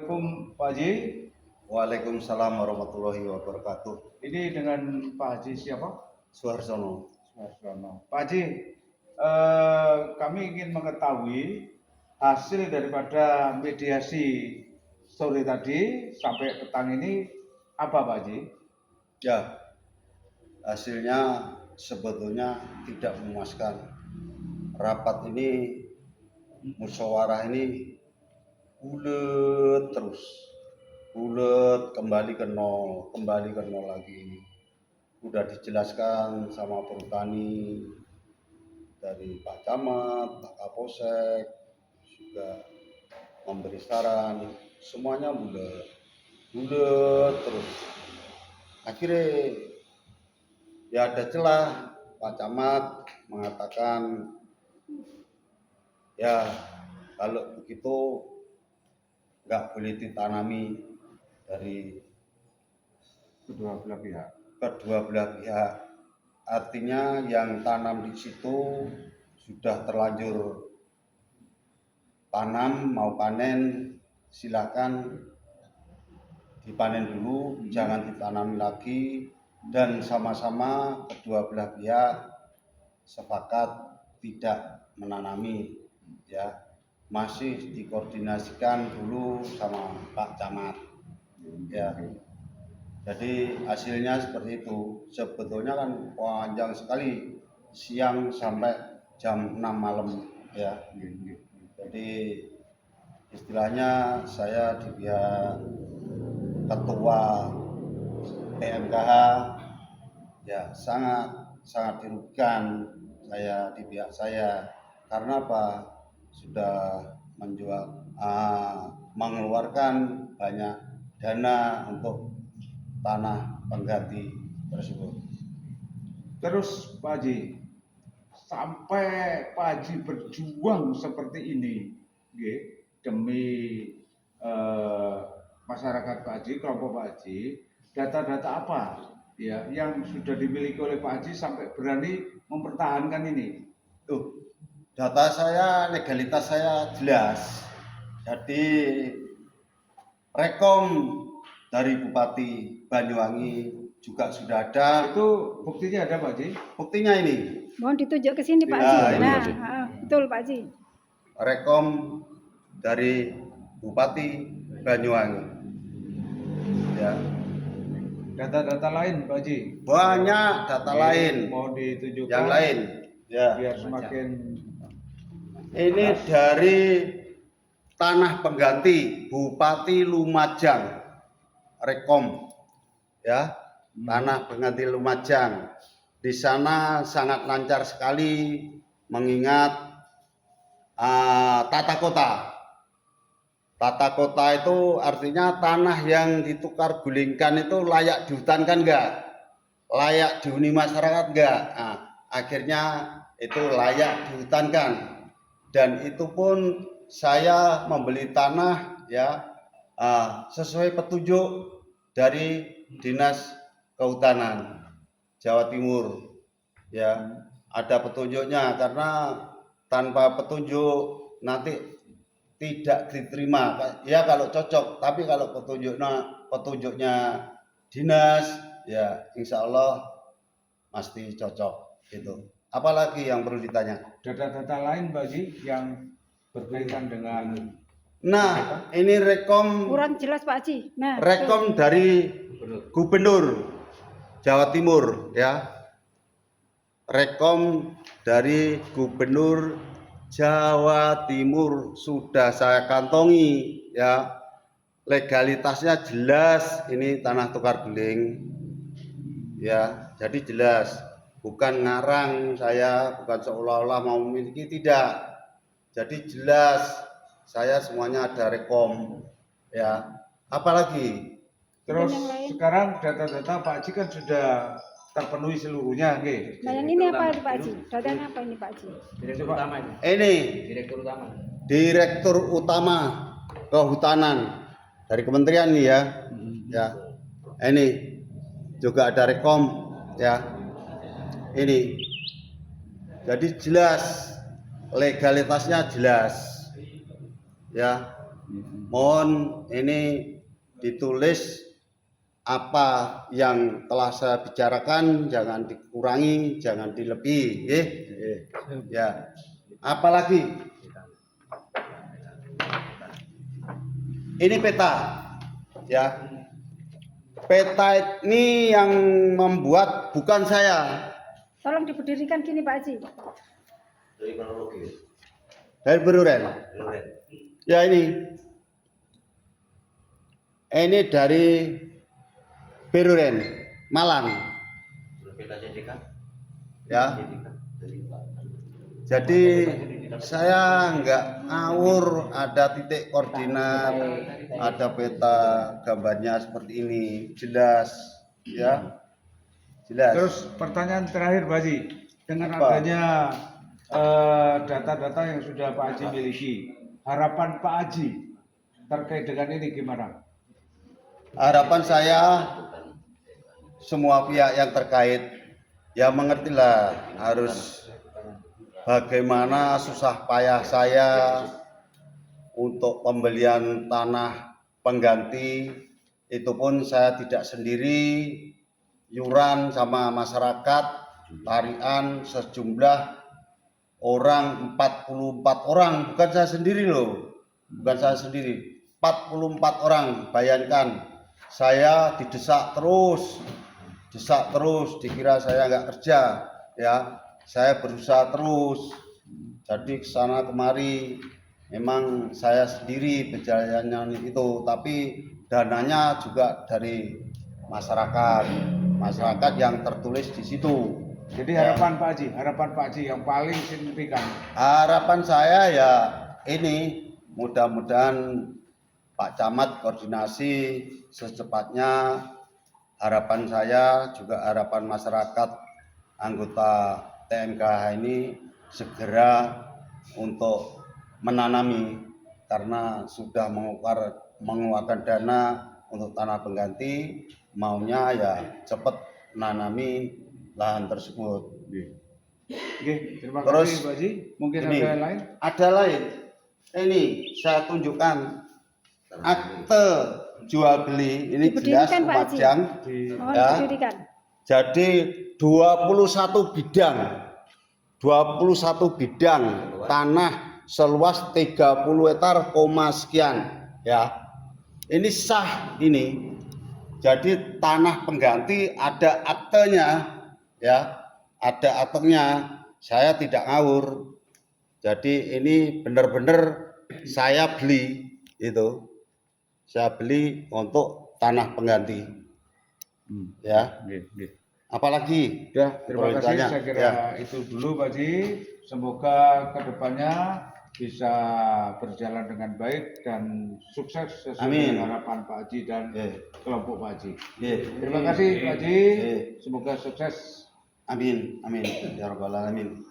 Assalamualaikum Pak Haji. Waalaikumsalam warahmatullahi wabarakatuh. Ini dengan Pak Haji siapa? Suharsono. Suharsono. Pak Haji, kami ingin mengetahui hasil daripada mediasi sore tadi sampai petang ini apa Pak Haji? Ya, hasilnya sebetulnya tidak memuaskan. Rapat ini, musyawarah ini bulet terus. Bulet kembali ke nol lagi. Udah dijelaskan sama Perhutani dari Pak Camat, Pak Kapolsek juga memberi saran, semuanya bulet terus. Akhirnya ya ada celah, Pak Camat mengatakan ya kalau begitu nggak boleh ditanami dari Kedua belah pihak. Artinya yang tanam di situ sudah terlanjur tanam, mau panen silakan dipanen dulu, jangan ditanami lagi, dan sama-sama kedua belah pihak sepakat tidak menanami, ya masih dikoordinasikan dulu sama Pak Camat, ya. Jadi hasilnya seperti itu. Sebetulnya kan panjang sekali, siang sampai jam 6 malam, ya. Jadi istilahnya saya di pihak ketua PMKH ya sangat dirugikan saya di pihak saya, karena apa, sudah mengeluarkan banyak dana untuk tanah pengganti tersebut. Terus Pak Haji, sampai Pak Haji berjuang seperti ini, demi masyarakat Pak Haji, kelompok Pak Haji, data-data apa ya yang sudah dimiliki oleh Pak Haji sampai berani mempertahankan ini? Tuh, data saya, legalitas saya jelas. Jadi rekom dari Bupati Banyuwangi juga sudah ada. Itu buktinya ada Pak Haji? Buktinya ini. Mohon ditunjuk ke sini Pak Haji. Betul Pak Haji. Rekom dari Bupati Banyuwangi. Ya. Data-data lain Pak Haji? Banyak data lain. Mohon ditunjukkan. Yang lain. Ya. Biar semakin. Ini dari tanah pengganti Bupati Lumajang. Rekom, ya, tanah pengganti Lumajang. Di sana sangat lancar sekali, mengingat tata kota. Tata kota itu artinya tanah yang ditukar gulingkan itu layak dihutankan enggak? Layak dihuni masyarakat enggak? Nah, akhirnya itu layak dihutankan. Dan itu pun saya membeli tanah, ya, sesuai petunjuk dari Dinas Kehutanan Jawa Timur, ya, ada petunjuknya, karena tanpa petunjuk nanti tidak diterima, ya kalau cocok, tapi kalau petunjuknya dinas, ya insya Allah pasti cocok gitu. Apalagi yang perlu ditanya? Data-data lain Pak Haji yang berkaitan dengan. Nah, ini rekom kurang jelas Pak Haji. Nah, rekom dari Gubernur Jawa Timur, ya. Rekom dari Gubernur Jawa Timur sudah saya kantongi, ya. Legalitasnya jelas, ini tanah tukar guling. Ya, jadi jelas, bukan ngarang saya, bukan seolah-olah mau memiliki, tidak. Jadi jelas, saya semuanya ada rekom, ya. Apalagi Terus sekarang data-data Pak Haji kan sudah terpenuhi seluruhnya, Nah, yang ini apa Pak Haji? Datanya apa ini Pak Haji? Direktur utama ini. ini Direktur utama. Direktur Utama Kehutanan dari kementerian nih, ya. Ya. Ini juga ada rekom, ya. Ini. Jadi jelas, legalitasnya jelas. Ya. Mohon ini ditulis apa yang telah saya bicarakan, jangan dikurangi, jangan dilebihi, ya. Apalagi ini peta, ya. Peta ini yang membuat bukan saya. Tolong diberdirikan gini Pak Haji. Dari Beruren. Ya ini dari Beruren, Malang. Ya. Jadi saya nggak ngawur, ada titik koordinat, ada peta, gambarnya seperti ini, jelas, ya, jelas. Terus pertanyaan terakhir Pak Haji, dengan Apa? adanya data-data yang sudah Pak Haji miliki, harapan Pak Haji terkait dengan ini gimana? Harapan saya semua pihak yang terkait ya mengertilah harus bagaimana susah payah saya untuk pembelian tanah pengganti, itu pun saya tidak sendiri, yuran sama masyarakat, tarian sejumlah orang 44 orang, bukan saya sendiri loh, bukan saya sendiri, 44 orang, bayangkan saya didesak terus, dikira saya nggak kerja, ya, saya berusaha terus, jadi kesana kemari, memang saya sendiri berjalannya itu, tapi dananya juga dari masyarakat yang tertulis di situ. Jadi harapan Pak Haji yang paling signifikan. Harapan saya ya ini, mudah-mudahan Pak Camat koordinasi secepatnya. Harapan saya juga harapan masyarakat anggota TMKH ini segera untuk menanami, karena sudah mengeluarkan dana untuk tanah pengganti, maunya ya cepat menanami lahan tersebut. Oke, terima Terus, kasih Pak Haji. Mungkin ini, ada lain? ada lain. Ini saya tunjukkan akte jual beli, ini jelas Diberdirikan, Pak Haji. Lumajang. Mohon Ya. diberdirikan. Jadi 21 bidang, 21 bidang tanah seluas 30 hektar, sekian, ya. Ini sah ini. Jadi tanah pengganti ada aktenya, ya. Ada aktenya. Saya tidak ngawur. Jadi ini benar-benar saya beli itu. Saya beli untuk tanah pengganti. Ya. Apalagi? Ya, terima kasih. Permintaannya, Saya kira ya. itu dulu Pak Haji. Semoga kedepannya bisa berjalan dengan baik dan sukses sesuai Amin. dengan harapan Pak Haji dan kelompok Pak Haji. Ye. Terima kasih Pak Haji. Ye. Semoga sukses. Amin, amin, ya rabbal alamin.